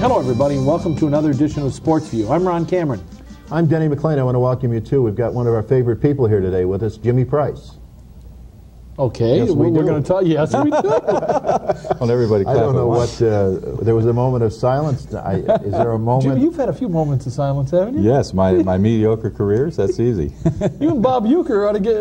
Hello, everybody, and welcome to another edition of Sports View. I'm Ron Cameron. I'm Denny McClain. I want to welcome you, too. We've got one of our favorite people here today with us, Jimmy Price. Okay, yes, we're going to tell you. Yes, we do. Well, everybody clap. I don't know what, there was a moment of silence. Is there a moment? Jimmy, you've had a few moments of silence, haven't you? Yes, my mediocre careers, that's easy. You and Bob Uecker ought to get,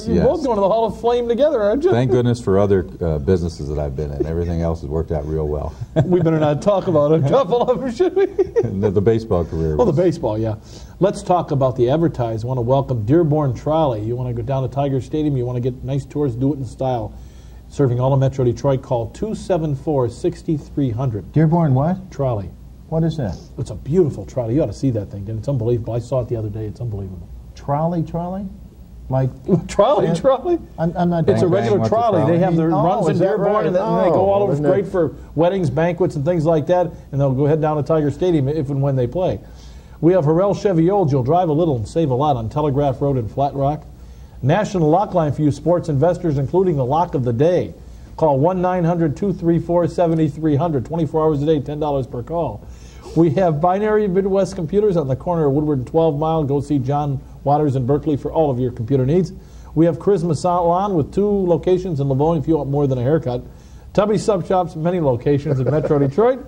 you're both going to the Hall of Fame together, aren't you? Thank goodness for other businesses that I've been in. Everything else has worked out real well. We better not talk about a couple of them, should we? The baseball career. Oh, the baseball, yeah. Let's talk about the advertise. I want to welcome Dearborn Trolley. You want to go down to Tiger Stadium, you want to get nice tours, do it in style. Serving all of Metro Detroit, call 274-6300. Dearborn what? Trolley. What is that? It's a beautiful trolley. You ought to see that thing. It's unbelievable. I saw it the other day. It's unbelievable. Trolley? Like trolley? I'm not. It's a regular trolley. They have their runs in Dearborn, right? and they go all over. It's great for weddings, banquets, and things like that. And they'll go head down to Tiger Stadium if and when they play. We have Chevy Olds. You'll drive a little and save a lot on Telegraph Road in Flat Rock. National Lockline for you sports investors, including the lock of the day. Call 1-900-234-7300. 24 hours a day, $10 per call. We have Binary Midwest Computers on the corner of Woodward and 12 Mile. Go see John Waters in Berkeley for all of your computer needs. We have Charisma Salon with 2 locations in Livonia if you want more than a haircut. Tubby Sub Shops, many locations in Metro Detroit.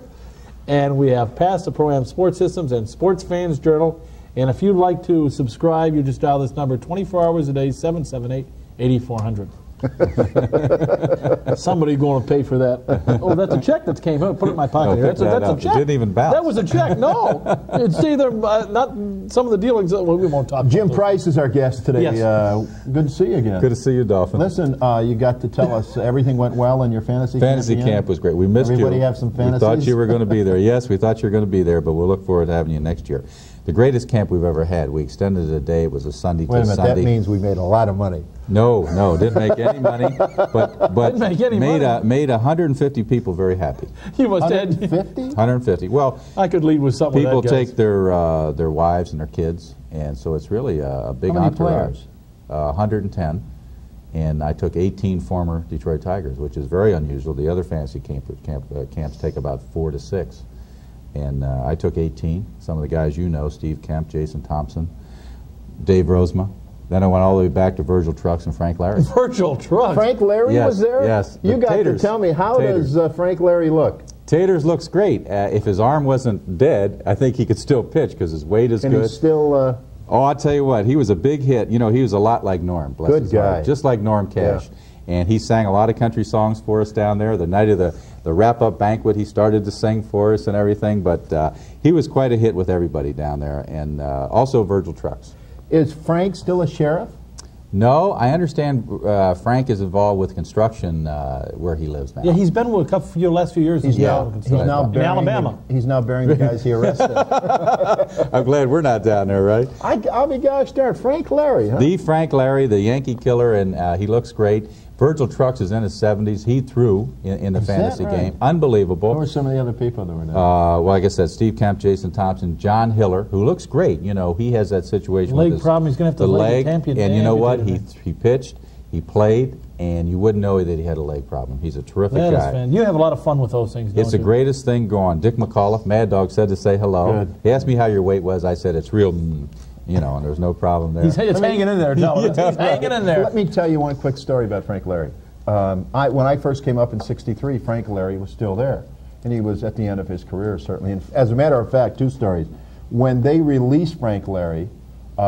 And we have Pass the Pro-Am Sports Systems and Sports Fans Journal. And if you'd like to subscribe, you just dial this number 24 hours a day, 778-8400. Somebody going to pay for that. Oh, that's a check that came out. Put it in my pocket. No, that's a check. It didn't even bounce. That was a check. No. It's either not some of the dealings. Well, we won't talk about Jim Price is our guest today. Yes. Good to see you again. Good to see you, Dolphin. Listen, you got to tell us everything went well in your fantasy camp. Fantasy camp was great. We missed you. Everybody have some fantasies? We thought you were going to be there. Yes, we thought you were going to be there, but we'll look forward to having you next year. The greatest camp we've ever had. We extended it a day. It was a Sunday to Sunday. Wait a minute, that means we made a lot of money. No, didn't make any money, but didn't make any made 150 people very happy. You must 150? 150. Well, I could lead with something. People take their wives and their kids, and so it's really a big entourage. 110, and I took 18 former Detroit Tigers, which is very unusual. The other fantasy camps take about 4 to 6. And I took 18. Some of the guys you know, Steve Kemp, Jason Thompson, Dave Rosema. Then I went all the way back to Virgil Trucks and Frank Larry. Virgil Trucks? Frank Larry was there? Yes. You got to tell me, how does Frank Larry look? Taters looks great. If his arm wasn't dead, I think he could still pitch because his weight is good. And he's still... Oh, I'll tell you what, he was a big hit. You know, he was a lot like Norm. Bless good his guy. Heart, just like Norm Cash. Yeah. And he sang a lot of country songs for us down there. The night of the wrap-up banquet, he started to sing for us and everything. But he was quite a hit with everybody down there, and also Virgil Trucks. Is Frank still a sheriff? No, I understand Frank is involved with construction where he lives now. Yeah, he's been with the last few years. He's now in Alabama. He's now burying the guys he arrested. I'm glad we're not down there, right? I'll be gosh darn, Frank Larry, huh? The Frank Larry, the Yankee killer, and he looks great. Virgil Trucks is in his 70s. He threw in the fantasy game. Unbelievable. Who were some of the other people that were there? Well, I guess that's Steve Kemp, Jason Thompson, John Hiller, who looks great. You know, he has that situation leg with problem. He's going to have to leg. And you know what? He pitched, he played, and you wouldn't know that he had a leg problem. He's a terrific guy. You have a lot of fun with those things, don't you? It's the greatest thing going. Dick McAuliffe, Mad Dog, said to say hello. Good. He asked me how your weight was. I said, it's real, you know, and there's no problem there. It's hanging in there, Joe. He's hanging in there. Let me tell you one quick story about Frank Larry. When I first came up in '63, Frank Larry was still there, and he was at the end of his career, certainly. And as a matter of fact, 2 stories. When they released Frank Larry,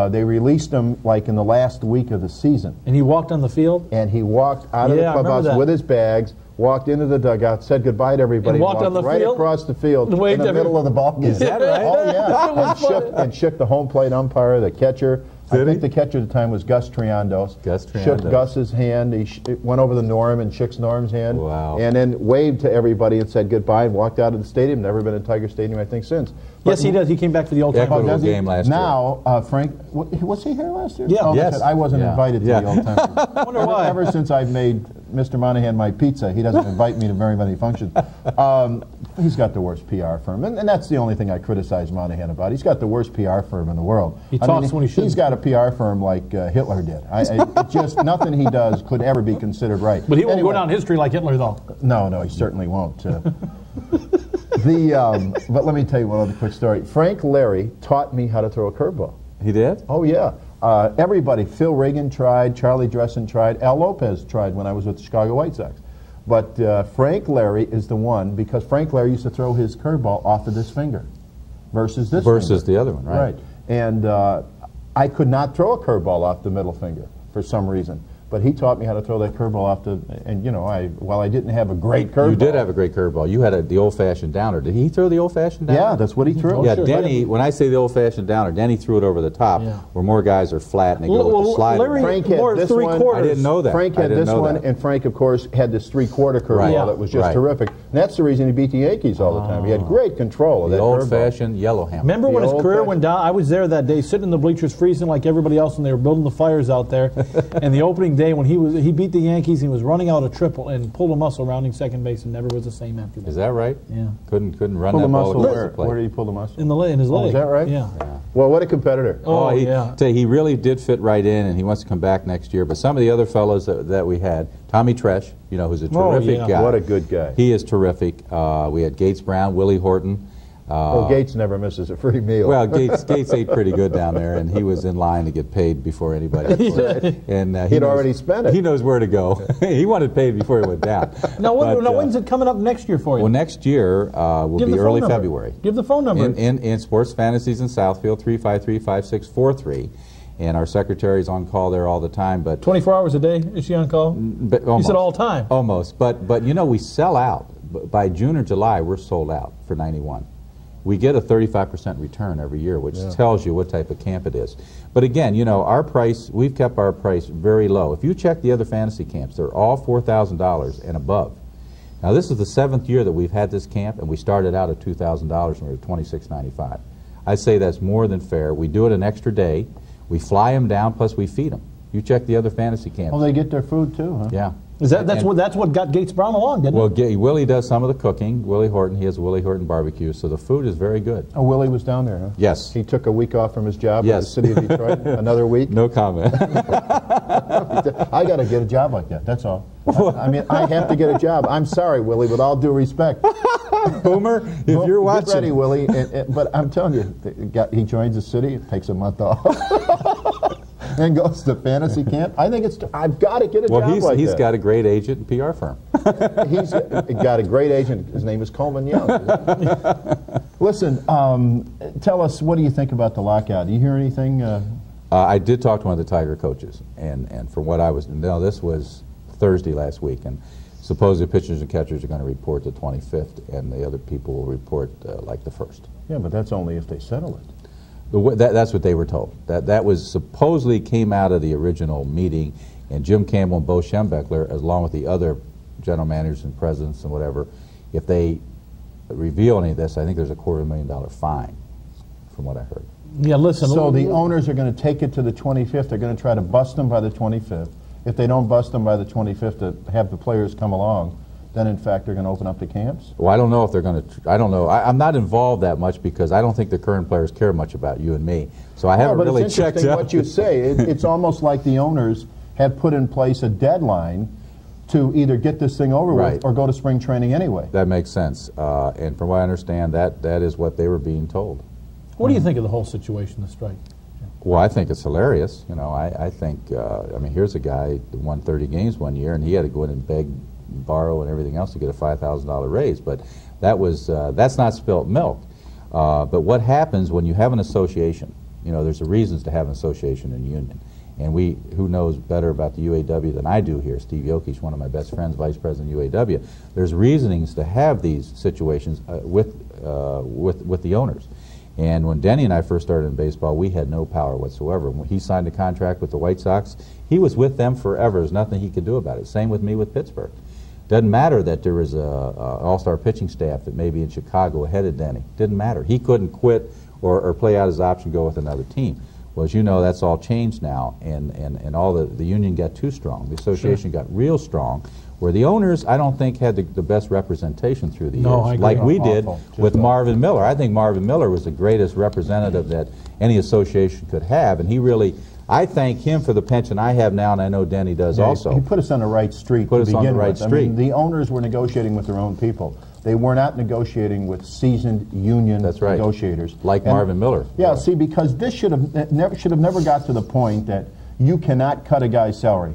they released him like in the last week of the season. And he walked on the field? And he walked out of the clubhouse with his bags, walked into the dugout, said goodbye to everybody, and walked on the right field? Across the field in the middle of the ball game. Is that right? Oh, yeah. and shook the home plate umpire, the catcher. I think the catcher at the time was Gus Triandos. Shook Gus's hand. He went over to Norm and shook Norm's hand. Wow. And then waved to everybody and said goodbye and walked out of the stadium. Never been in Tiger Stadium, I think, since. Yes, he does. He came back for the Old Time game last year. Now, Frank, was he here last year? Yeah. Oh, yes. I wasn't invited to the Old Time. I wonder why. Ever since I've made Mr. Monahan my pizza, he doesn't invite me to very many functions. He's got the worst PR firm, and that's the only thing I criticize Monahan about. He's got the worst PR firm in the world. He talks when he should. He's got a PR firm like Hitler did. Just nothing he does could ever be considered right. But he won't go down history like Hitler, though. No, he certainly won't. But let me tell you one other quick story. Frank Larry taught me how to throw a curveball. He did? Oh, yeah. Everybody, Phil Reagan tried, Charlie Dressen tried, Al Lopez tried when I was with the Chicago White Sox. But Frank Larry is the one, because Frank Larry used to throw his curveball off of this finger versus this finger. The other one, right? Right. And I could not throw a curveball off the middle finger for some reason. But he taught me how to throw that curveball off the, and you know, while I didn't have a great curveball. You did have a great curveball. You had the old-fashioned downer. Did he throw the old-fashioned downer? Yeah, that's what he threw. Oh, Yeah, sure. Denny, when I say the old-fashioned downer, Denny threw it over the top, where more guys are flat and they go with the slider. Larry, Frank had more this three-quarters. one. I didn't know that. Frank had this one, and Frank, of course, had this three-quarter curveball that was just terrific. And that's the reason he beat the Yankees all the time. He had great control of that curveball. The old-fashioned yellow hammer. Remember when his career went down? I was there that day, sitting in the bleachers, freezing like everybody else, and they were building the fires out there. And the opening day, when he beat the Yankees, he was running out a triple and pulled a muscle rounding second base and never was the same after that. Is that right? Yeah. Couldn't run that ball across the plate. Where did he pull the muscle? In his leg. Is that right? Yeah. Well, what a competitor. He really did fit right in, and he wants to come back next year. But some of the other fellows that we had, Tommy Tresh, you know, who's a terrific guy. What a good guy. He is terrific. We had Gates Brown, Willie Horton. Gates never misses a free meal. Well, Gates ate pretty good down there, and he was in line to get paid before anybody. And he'd already spent it. He knows where to go. He wanted paid before he went down. Now, when's it coming up next year for you? Well, next year will be early February. Give the phone number. In Sports Fantasies in Southfield, 353-5643. And our secretary's on call there all the time. But 24 hours a day, is she on call? You said all the time. Almost. But you know, we sell out. By June or July, we're sold out for 91. We get a 35% return every year, which tells you what type of camp it is. But again, you know, our price, we've kept our price very low. If you check the other fantasy camps, they're all $4,000 and above. Now, this is the 7th year that we've had this camp, and we started out at $2,000 and we're at $2,695. I'd say that's more than fair. We do it an extra day. We fly them down, plus we feed them. You check the other fantasy camps. Well, they get their food too, huh? Yeah. That's what got Gates Brown along, didn't it? Well, Willie does some of the cooking. Willie Horton, he has a Willie Horton barbecue, so the food is very good. Oh, Willie was down there, huh? Yes. He took a week off from his job in the city of Detroit. Another week? No comment. I got to get a job like that, that's all. I mean, I have to get a job. I'm sorry, Willie, with all due respect. Boomer, if you're watching. Get ready, Willie. But I'm telling you, he joins the city, takes a month off. And goes to fantasy camp. I think I've got to get a job like that. Well, he's got a great agent and PR firm. He's got a great agent. His name is Coleman Young. Listen, tell us, what do you think about the lockout? Do you hear anything? I did talk to one of the Tiger coaches, and from what I was, this was Thursday last week, and supposedly pitchers and catchers are going to report the 25th, and the other people will report like the 1st. Yeah, but that's only if they settle it. That's what they were told. That was supposedly came out of the original meeting, and Jim Campbell and Bo Schembechler, along with the other general managers and presidents and whatever, if they reveal any of this, I think there's a $250,000 fine, from what I heard. Yeah, listen. So the owners are going to take it to the 25th. They're going to try to bust them by the 25th. If they don't bust them by the 25th to have the players come along, then in fact they're going to open up the camps? Well, I don't know if they're going to. I don't know. I'm not involved that much because I don't think the current players care much about you and me. So I haven't really checked out. What you say, it's almost like the owners have put in place a deadline to either get this thing over with or go to spring training anyway. That makes sense. And from what I understand, that is what they were being told. What do you think of the whole situation, the strike? Well, I think it's hilarious. You know, I think, I mean, here's a guy who won 30 games one year, and he had to go in and beg, borrow, and everything else to get a $5,000 raise. But that was, that's not spilt milk. But what happens when you have an association? You know, there's reasons to have an association and union. And who knows better about the UAW than I do here? Steve Yoki's one of my best friends, vice president of UAW. There's reasonings to have these situations with the owners. And when Denny and I first started in baseball, we had no power whatsoever. When he signed a contract with the White Sox, he was with them forever. There's nothing he could do about it. Same with me with Pittsburgh. Doesn't matter that there was an all-star pitching staff that may be in Chicago ahead of Denny. Didn't matter. He couldn't quit or play out his option, go with another team. Well, as you know, that's all changed now, and all the union got too strong. The association got real strong, where the owners, I don't think, had the best representation through the years, like we did with Marvin Miller. I think Marvin Miller was the greatest representative that any association could have, and he really, I thank him for the pension I have now, and I know Denny does also. He put us on the right street. Put us on the right street. I mean, the owners were negotiating with their own people. They were not negotiating with seasoned union negotiators. Like Marvin Miller. Yeah, see, because this should have never got to the point that you cannot cut a guy's salary.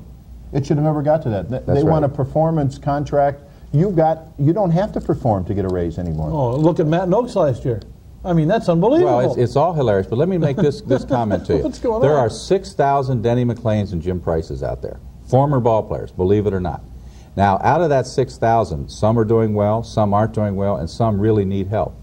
It should have never got to that. They want a performance contract. You don't have to perform to get a raise anymore. Oh, look at Matt Noakes last year. I mean, that's unbelievable. Well, it's all hilarious, but let me make this comment to you. What's going on? There are 6,000 Denny McLeans and Jim Prices out there, former ball players, believe it or not. Now, out of that 6,000, some are doing well, some aren't doing well, and some really need help.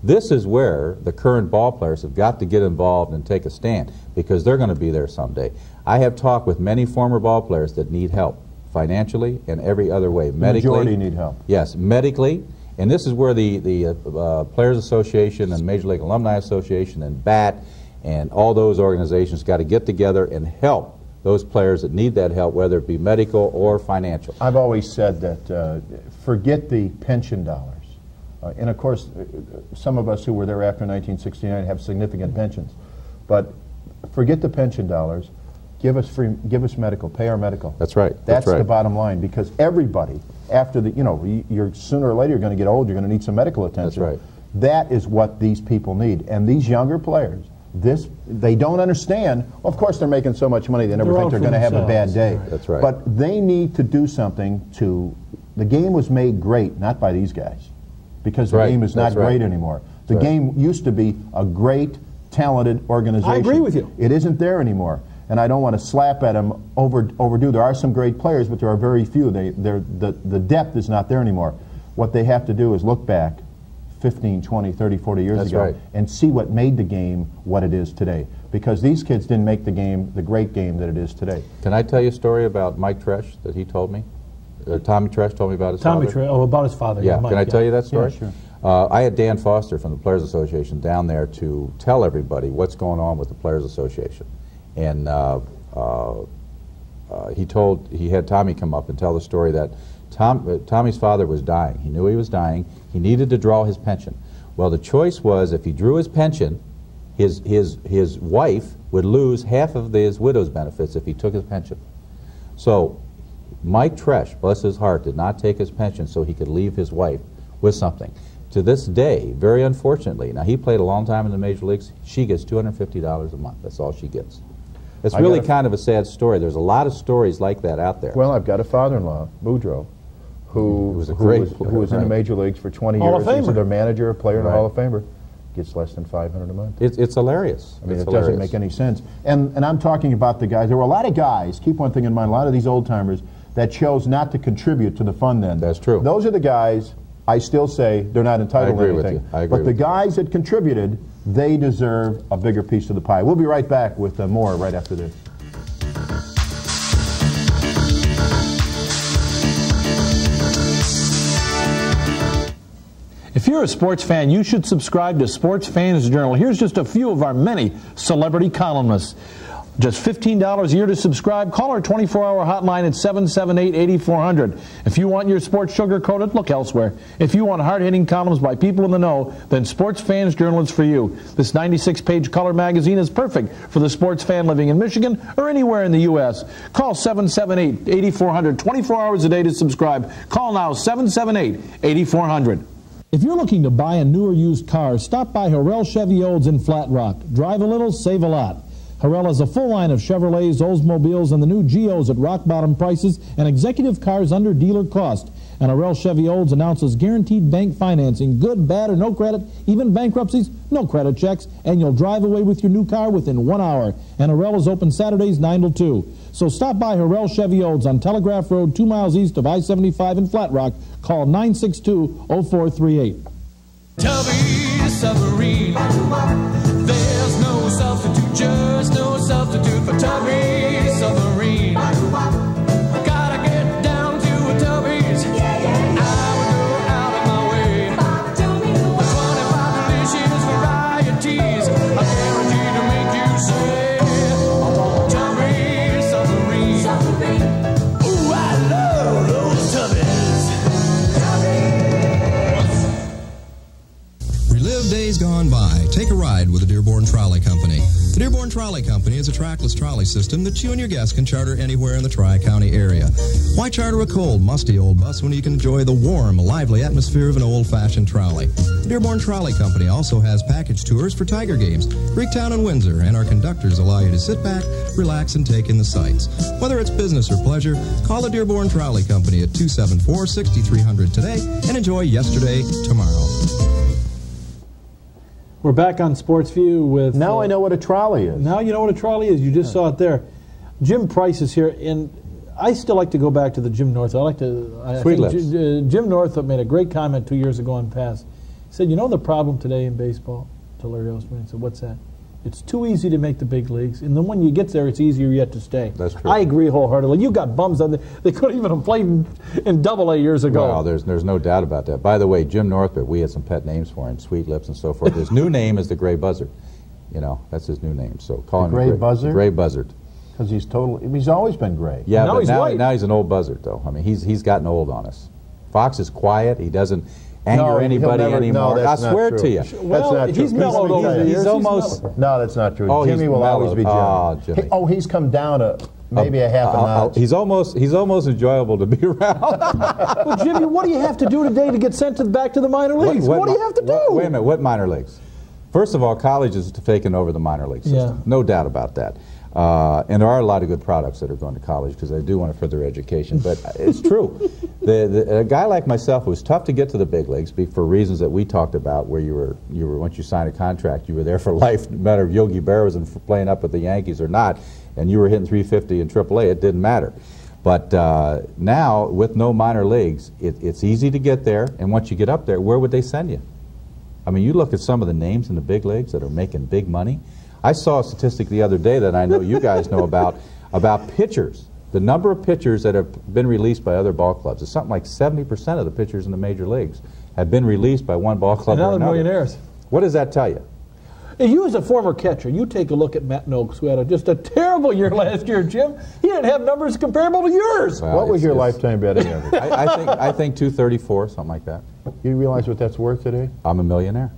This is where the current ball players have got to get involved and take a stand, because they're going to be there someday. I have talked with many former ball players that need help, financially and every other way. Medically, the majority need help. Yes, medically. And this is where the Players Association and Major League Alumni Association and BAT and all those organizations got to get together and help those players that need that help, whether it be medical or financial. I've always said that forget the pension dollars. And of course, some of us who were there after 1969 have significant pensions. But forget the pension dollars. Give us medical. Pay our medical. That's right. That's the bottom line, because everybody, after the, you're sooner or later you're going to get old. You're going to need some medical attention. That's right. That is what these people need, and these younger players. They don't understand. Well, of course, they're making so much money they never think they're going to have a bad day. That's right. But they need to do something to. The game was made great, not by these guys, because the game is not great anymore. The game used to be a great, talented organization. I agree with you. It isn't there anymore. And I don't want to slap at them overdo. There are some great players, but there are very few. The depth is not there anymore. What they have to do is look back 15, 20, 30, 40 years ago and see what made the game what it is today. Because these kids didn't make the game the great game that it is today. Can I tell you a story about Mike Tresh that he told me? Tommy Tresh told me about his father. About his father. Yeah, Mike, can I tell you that story? Yeah, sure. I had Dan Foster from the Players Association down there to tell everybody what's going on with the Players Association. And he had Tommy come up and tell the story that Tommy's father was dying. He knew he was dying. He needed to draw his pension. Well, the choice was, if he drew his pension, his wife would lose half of his widow's benefits if he took his pension. So Mike Tresh, bless his heart, did not take his pension so he could leave his wife with something. To this day, very unfortunately, now he played a long time in the major leagues, she gets $250 a month. That's all she gets. It's really kind of a sad story. There's a lot of stories like that out there. Well, I've got a father-in-law, Boudreaux, who was in the major leagues for 20 years. He's either manager or player in the Hall of Famer. Gets less than $500 a month. It's hilarious. I mean, it doesn't make any sense. And I'm talking about the guys. There were a lot of guys, keep one thing in mind, a lot of these old-timers that chose not to contribute to the fund then. That's true. Those are the guys, I still say, they're not entitled to anything. I agree but the guys that contributed, they deserve a bigger piece of the pie. We'll be right back with more right after this. If you're a sports fan, you should subscribe to Sports Fans Journal. Here's just a few of our many celebrity columnists. Just $15 a year to subscribe. Call our 24-hour hotline at 778-8400. If you want your sports sugar-coated, look elsewhere. If you want hard-hitting columns by people in the know, then Sports Fans Journal is for you. This 96-page color magazine is perfect for the sports fan living in Michigan or anywhere in the U.S. Call 778-8400, 24 hours a day to subscribe. Call now, 778-8400. If you're looking to buy a new or used car, stop by Harrell Chevy Olds in Flat Rock. Drive a little, save a lot. Harrell has a full line of Chevrolets, Oldsmobiles, and the new Geos at rock-bottom prices and executive cars under dealer cost. And Harrell Chevy Olds announces guaranteed bank financing, good, bad, or no credit, even bankruptcies, no credit checks, and you'll drive away with your new car within 1 hour. And Harrell is open Saturdays 9 till 2. So stop by Harrell Chevy Olds on Telegraph Road 2 miles east of I-75 in Flat Rock. Call 962-0438. Tubby submarine. There's no substitute, just no substitute for Tubby submarine. Gotta get down to a Tubby's. I would go out of my way. 25 delicious varieties, I guarantee to make you say, Tubby submarine. Ooh, I love those Tubbies. Relive days gone by. Take a ride with the Dearborn Trolley Company. The Dearborn Trolley Company is a trackless trolley system that you and your guests can charter anywhere in the Tri-County area. Why charter a cold, musty old bus when you can enjoy the warm, lively atmosphere of an old-fashioned trolley? Dearborn Trolley Company also has package tours for Tiger games, Greektown and Windsor, and our conductors allow you to sit back, relax, and take in the sights. Whether it's business or pleasure, call the Dearborn Trolley Company at 274-6300 today and enjoy yesterday tomorrow. We're back on Sports View with... Now I know what a trolley is. Now you know what a trolley is. You just saw it there. Jim Price is here, and I still like to go back to the Jim North. I think Jim North made a great comment 2 years ago on Pass. He said, you know the problem today in baseball? To Larry Ostman. He said, what's that? It's too easy to make the big leagues, and then when you get there, it's easier yet to stay. That's true. I agree wholeheartedly. You got bums on there. They couldn't even have played in Double-A years ago. Well, there's no doubt about that. By the way, Jim Northrup, we had some pet names for him, Sweet Lips and so forth. His new name is the Gray Buzzard. You know, that's his new name. So call him Gray Buzzard. Gray Buzzard. Because he's always been gray. Yeah, now but he's now he's an old buzzard, though. I mean, he's gotten old on us. Fox is quiet. He doesn't anger anybody anymore. No, I swear to you. Well, that's not true. he's mellowed over the years. He's almost... No, that's not true. Oh, Jimmy will always be Jimmy. Oh, Jimmy. He's come down maybe a half a notch. He's almost enjoyable to be around. Well, Jimmy, what do you have to do today to get sent back to the minor leagues? What do you have to do? Wait a minute. What minor leagues? First of all, college is taking over the minor league system. Yeah. No doubt about that. And there are a lot of good products that are going to college because they do want to further education. But it's true. A guy like myself, it was tough to get to the big leagues for reasons that we talked about, where you were once you signed a contract, you were there for life, no matter if Yogi Berra was playing up with the Yankees or not, and you were hitting 350 in AAA, it didn't matter. But now, with no minor leagues, it's easy to get there, and once you get up there, where would they send you? I mean, you look at some of the names in the big leagues that are making big money. I saw a statistic the other day that I know you guys know about pitchers. The number of pitchers that have been released by other ball clubs is something like 70% of the pitchers in the major leagues have been released by one ball club And now or they're another. millionaires. What does that tell you? And you as a former catcher, you take a look at Matt Noakes, who had just a terrible year last year, Jim. He didn't have numbers comparable to yours. Well, what was your lifetime betting average? I think 234, something like that. You realize what that's worth today? I'm a millionaire.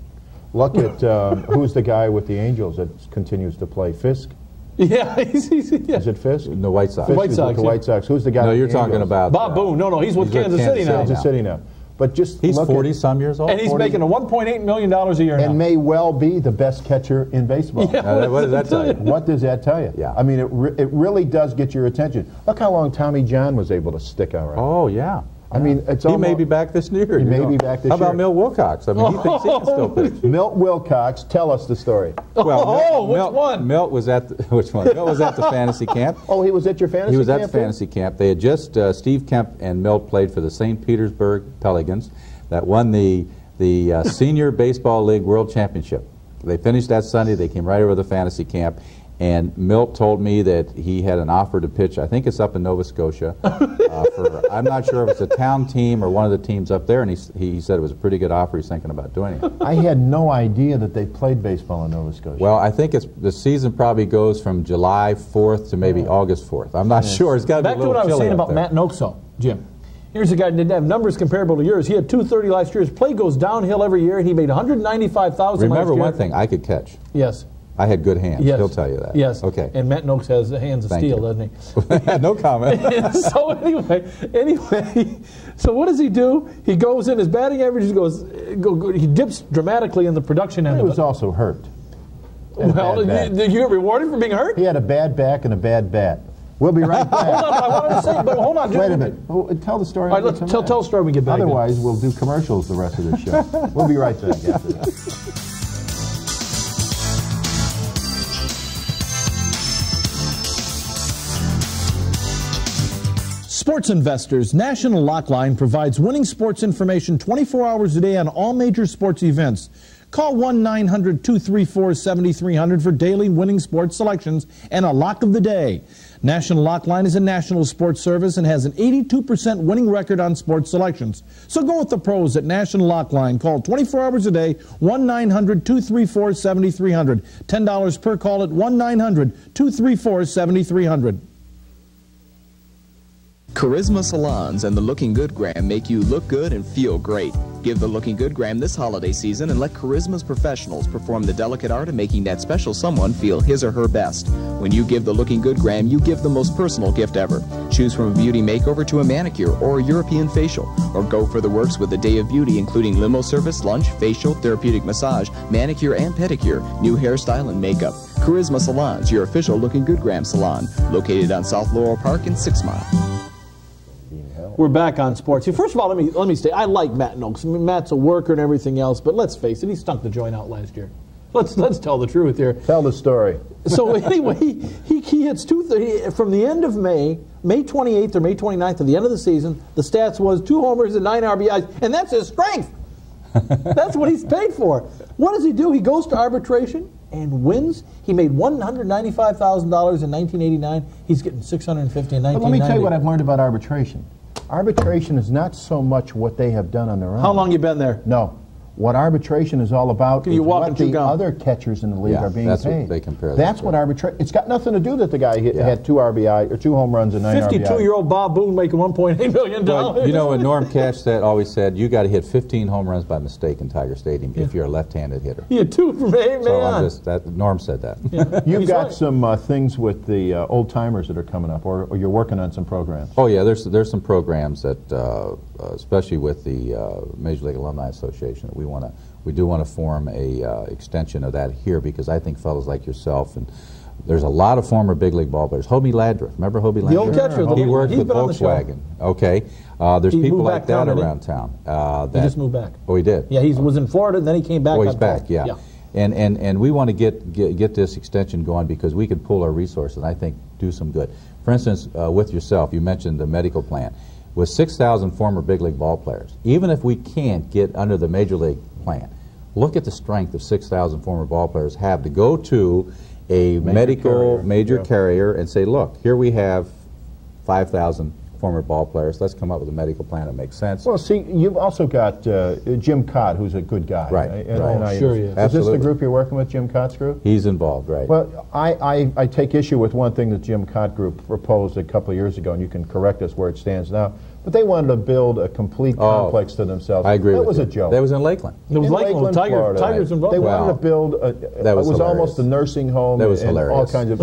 Look at who's the guy with the Angels that continues to play? Fisk? Yeah, Is it Fisk? The White Sox. Fisk White is Sox, with the yeah. White Sox. Who's the guy? No, with you're the talking Angels? about Bob Boone. No, he's with Kansas City now. Kansas City now. But just he's look 40-some years old. And he's making a $1.8 million a year now. and may well be the best catcher in baseball. Yeah. What does that tell you? What does that tell you? Yeah. I mean, it really does get your attention. Look how long Tommy John was able to stick around. Oh, yeah. I mean, it's he almost... may be back this year. He may be back this year. How about Milt Wilcox? I mean, he thinks he can still pitch. Milt Wilcox, tell us the story. Well, which one? Milt was at which one? Milt was at the fantasy camp. Oh, he was at your fantasy camp? He was at the too? fantasy camp. They had just Steve Kemp and Milt played for the St. Petersburg Pelicans that won the Senior Baseball League World Championship. They finished that Sunday. They came right over to the fantasy camp. And Milt told me that he had an offer to pitch. I think it's up in Nova Scotia. I'm not sure if it's a town team or one of the teams up there. And he said it was a pretty good offer. He's thinking about doing it. I had no idea that they played baseball in Nova Scotia. Well, I think the season probably goes from July 4th to maybe August 4th. I'm not sure. It's got to be a Back to little what I was chilly saying up about there. Matt Noakes, though, Jim. Here's a guy that didn't have numbers comparable to yours. He had 230 last year. His play goes downhill every year, and he made $195,000 last year. Remember one thing, I could catch. Yes. I had good hands. Yes. He'll tell you that. Yes. Okay. And Matt Noakes has the hands of Thank steel, you. doesn't he? No comment. So anyway, so what does he do? He goes in, his batting average he dips dramatically in the production end He of was it. also hurt. Well, did you get rewarded for being hurt? He had a bad back and a bad bat. We'll be right back. Hold on, I wanted to say, but hold on. Wait a minute. Oh, tell the story. All right, let's tell the story when we get back. Otherwise, we'll do commercials the rest of the show. We'll be right back after that. Sports investors, National Lockline provides winning sports information 24 hours a day on all major sports events. Call 1-900-234-7300 for daily winning sports selections and a lock of the day. National Lockline is a national sports service and has an 82% winning record on sports selections. So go with the pros at National Lockline. Call 24 hours a day, 1-900-234-7300. $10 per call at 1-900-234-7300. Charisma Salons and the Looking Good Gram make you look good and feel great. Give the Looking Good Gram this holiday season and let Charisma's professionals perform the delicate art of making that special someone feel his or her best. When you give the Looking Good Gram, you give the most personal gift ever. Choose from a beauty makeover to a manicure or a European facial, or go for the works with a day of beauty including limo service, lunch, facial, therapeutic massage, manicure and pedicure, new hairstyle and makeup. Charisma Salons, your official Looking Good Gram salon, located on South Laurel Park in 6 Mile. We're back on sports. First of all, let me say, I like Matt Noakes. I mean, Matt's a worker and everything else, but let's face it, he stunk the joint out last year. Let's tell the truth here. Tell the story. So anyway, he hits 230 from the end of May 28th or May 29th to the end of the season. The stats was 2 homers and 9 RBIs, and that's his strength. That's what he's paid for. What does he do? He goes to arbitration and wins. He made $195,000 in 1989. He's getting $650 in 1990. But let me tell you what I've learned about arbitration. Arbitration is not so much what they have done on their own. How long you been there? No. What arbitration is all about is what the other catchers in the league are being that's paid. What they compare. That's what arbitration. It's got nothing to do that the guy had 2 RBI or 2 home runs and 9 RBI. 52-year-old Bob Boone making $1.8 million. Well, you know what Norm Cash always said? You got to hit 15 home runs by mistake in Tiger Stadium if you're a left-handed hitter. Yeah, 2 from May on. Norm said that. Yeah. You've got some things with the old timers that are coming up, or you're working on some programs. Oh yeah, there's some programs that, especially with the Major League Alumni Association, that we do want to form a extension of that here, because I think fellows like yourself, and there's a lot of former big league ball players. Hobie Ladriff, remember Hobie Ladriff? The old catcher. He worked with Volkswagen. Okay, there's people like that town, around town. He just moved back. Oh, he did? Yeah, he was in Florida, and then he came back. Oh, he's back, yeah. And we want to get this extension going, because we could pool our resources and I think do some good. For instance, with yourself, you mentioned the medical plan. With 6,000 former big league ball players, even if we can't get under the major league plan, look at the strength of 6,000 former ball players have to go to a major carrier and say, look, here we have 5,000 former ball players. Let's come up with a medical plan that makes sense. Well, see, you've also got Jim Cott, who's a good guy. Right. Sure he is. Is this the group you're working with, Jim Cott's group? He's involved, right. Well, I take issue with one thing that Jim Cott group proposed a couple of years ago, and you can correct us where it stands now. But they wanted to build a complete complex to themselves. I agree with you. That was a joke. That was in Lakeland. It was Lakeland, Florida. Tigers involved. They wanted to build it was almost a nursing home. That was and hilarious. All kinds of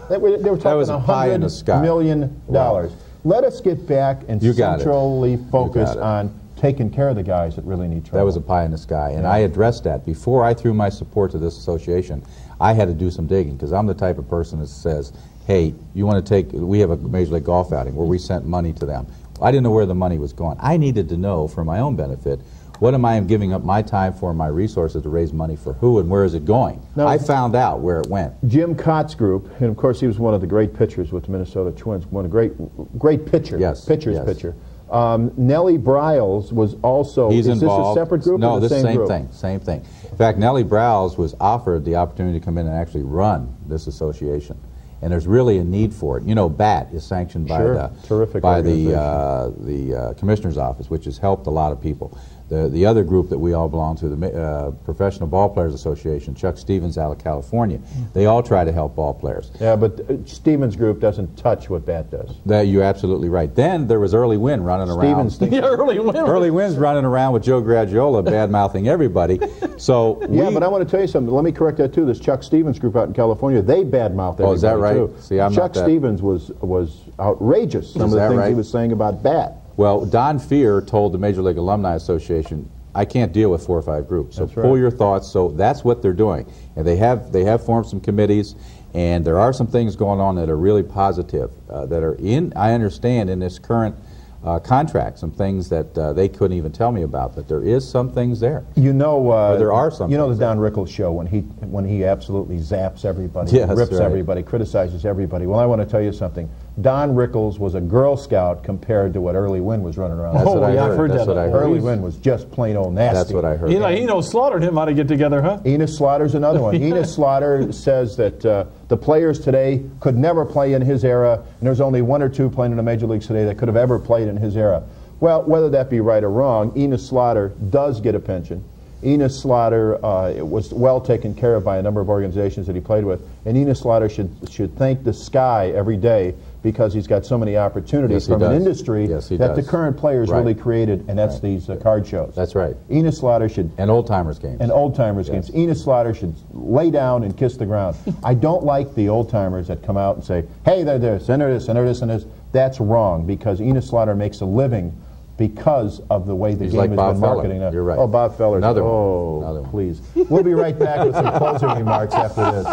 they were talking $100 million. Wow. Let us get back and centrally focus on taking care of the guys that really need trouble. That was a pie in the sky, and I addressed that. Before I threw my support to this association, I had to do some digging, because I'm the type of person that says, hey, you want to we have a Major League Golf outing where we sent money to them. I didn't know where the money was going. I needed to know, for my own benefit, what am I giving up my time for, my resources to raise money for who, and where is it going? Now, I found out where it went. Jim Cott's group, and of course he was one of the great pitchers with the Minnesota Twins, one of great pitcher, pitcher. Nellie Bryles was also. He's involved. This a separate group? No, or the same group? Same thing. In fact, Nellie Bryles was offered the opportunity to come in and actually run this association. And there's really a need for it. You know, BAT is sanctioned by the Commissioner's Office, which has helped a lot of people. The other group that we all belong to, the Professional Ball Players Association, Chuck Stevens out of California, they all try to help ball players. Yeah, but Stevens' group doesn't touch what BAT does. You're absolutely right. Then there was Early Wynn running around. Early Wynn's running around with Joe Gradiola bad-mouthing everybody. So but I want to tell you something. Let me correct that too. This Chuck Stevens group out in California, they bad-mouthed everybody. Oh, is that right? Too. See, Chuck Stevens was outrageous. Some of the things he was saying about BAT. Well, Don Fear told the Major League Alumni Association, I can't deal with 4 or 5 groups, so pull your thoughts. So that's what they're doing. And they have formed some committees, and there are some things going on that are really positive, that are I understand, in this current contract, some things that they couldn't even tell me about, but there is some things there. You know, there are some. You know the Don Rickles show, when he absolutely zaps everybody, rips everybody, criticizes everybody. Well, I want to tell you something. Don Rickles was a Girl Scout compared to what Early Wynn was running around. That's what I heard. That's what I heard. Early Wynn was just plain old nasty. That's what I heard. Eno slaughtered him how to get together, huh? Enos Slaughter's another one. Enos Slaughter says that the players today could never play in his era, and there's only 1 or 2 playing in the major leagues today that could have ever played in his era. Well, whether that be right or wrong, Enos Slaughter does get a pension. Enos Slaughter was well taken care of by a number of organizations that he played with, and Enos Slaughter should thank the sky every day because he's got so many opportunities from an industry that the current players really created, and that's these card shows. That's right. Enos Slaughter should... And old-timers games. And old-timers games. Enos Slaughter should lay down and kiss the ground. I don't like the old-timers that come out and say, hey, they're this, and they're this, and they're this, and this. That's wrong, because Enos Slaughter makes a living because of the way the game has been marketing. You're right. Oh, Bob Feller. Another one. Please. We'll be right back with some closing remarks after this.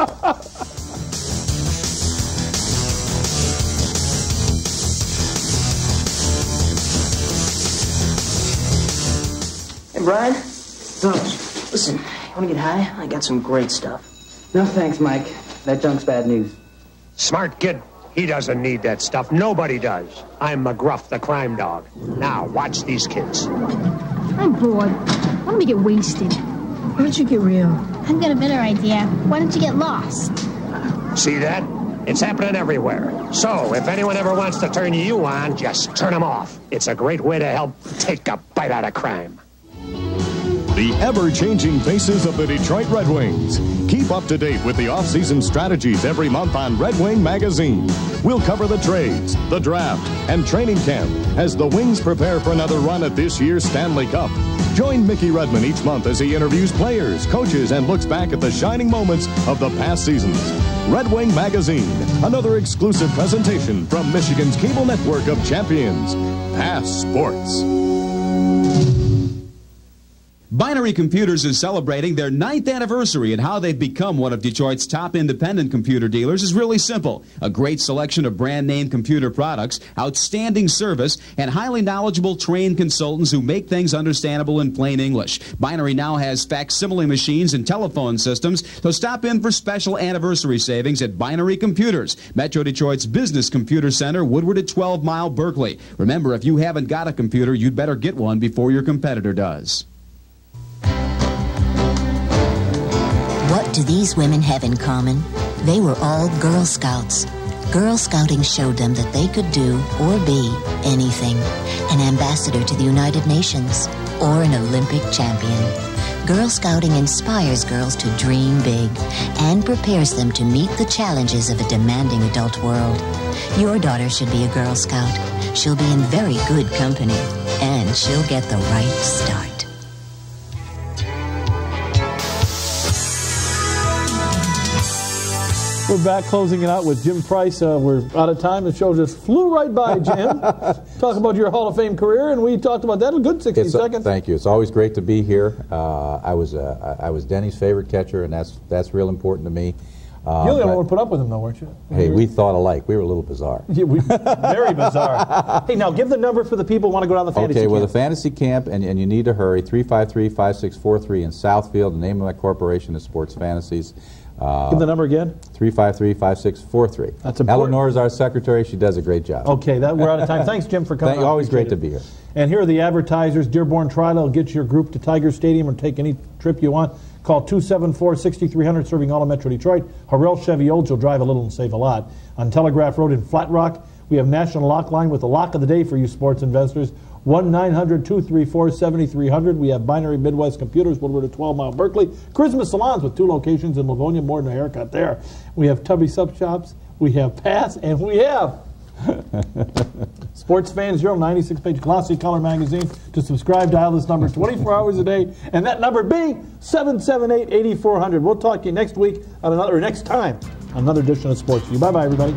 Hey, Brian. Listen, you want to get high? I got some great stuff. No, thanks, Mike. That junk's bad news. Smart kid. He doesn't need that stuff. Nobody does. I'm McGruff, the crime dog. Now, watch these kids. I'm bored. Why don't we get wasted? Why don't you get real? I've got a better idea. Why don't you get lost? See that? It's happening everywhere. So, if anyone ever wants to turn you on, just turn them off. It's a great way to help take a bite out of crime. The ever-changing faces of the Detroit Red Wings. Keep up to date with the off-season strategies every month on Red Wing Magazine. We'll cover the trades, the draft, and training camp as the Wings prepare for another run at this year's Stanley Cup. Join Mickey Redmond each month as he interviews players, coaches, and looks back at the shining moments of the past seasons. Red Wing Magazine, another exclusive presentation from Michigan's cable network of champions, Pass Sports. Binary Computers is celebrating their 9th anniversary, and how they've become one of Detroit's top independent computer dealers is really simple. A great selection of brand-name computer products, outstanding service, and highly knowledgeable trained consultants who make things understandable in plain English. Binary now has facsimile machines and telephone systems, so stop in for special anniversary savings at Binary Computers, Metro Detroit's Business Computer Center, Woodward at 12 Mile, Berkeley. Remember, if you haven't got a computer, you'd better get one before your competitor does. What do these women have in common? They were all Girl Scouts. Girl Scouting showed them that they could do or be anything. An ambassador to the United Nations or an Olympic champion. Girl Scouting inspires girls to dream big and prepares them to meet the challenges of a demanding adult world. Your daughter should be a Girl Scout. She'll be in very good company, and she'll get the right start. We're back closing it out with Jim Price. We're out of time. The show just flew right by, Jim. Talk about your Hall of Fame career, and we talked about that a good 60 seconds. Thank you. It's always great to be here. I was Denny's favorite catcher, and that's real important to me. You're the only one to put up with him, though, weren't you? Hey, we thought alike. We were a little bizarre. Yeah, very bizarre. Hey, now give the number for the people who want to go down the fantasy camp. Okay, well, the fantasy camp, and you need to hurry, 353-5643 in Southfield. The name of my corporation is Sports Fantasies. Give the number again. 353-5643. That's important. Eleanor is our secretary. She does a great job. Okay, we're out of time. Thanks, Jim, for coming. Always great to be here. And here are the advertisers. Dearborn Trolley will get your group to Tiger Stadium or take any trip you want. Call 274-6300, serving all of Metro Detroit. Harrell Chevy Olds, you'll drive a little and save a lot. On Telegraph Road in Flat Rock, we have National Lockline with the lock of the day for you sports investors. 1-900-234-7300. We have Binary Midwest Computers, Woodward at 12 Mile, Berkeley. Christmas salons with 2 locations in Livonia, more than a haircut there. We have Tubby Sub Shops, we have Pass, and we have Sports Fans Journal, 96-page glossy color magazine. To subscribe, dial this number 24 hours a day, and that number being 778-8400. We'll talk to you next week on next time on another edition of Sports View. Bye-bye, everybody.